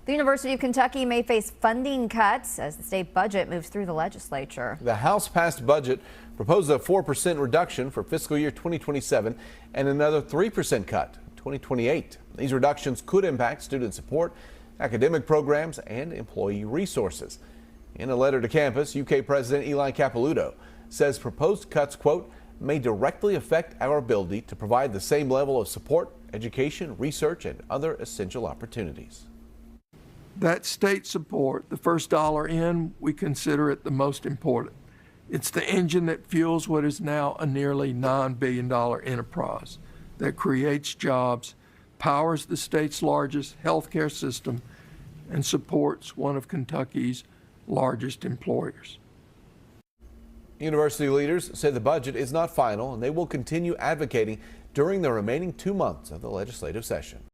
The University of Kentucky may face funding cuts as the state budget moves through the legislature. The House-passed budget proposed a 4% reduction for fiscal year 2027 and another 3% cut in 2028. These reductions could impact student support, academic programs, and employee resources. In a letter to campus, UK President Eli Capilouto says proposed cuts, quote, may directly affect our ability to provide the same level of support, education, research, and other essential opportunities. That state support, the first dollar in, we consider it the most important. It's the engine that fuels what is now a nearly $9 billion enterprise that creates jobs, powers the state's largest healthcare system, and supports one of Kentucky's largest employers. University leaders say the budget is not final and they will continue advocating during the remaining 2 months of the legislative session.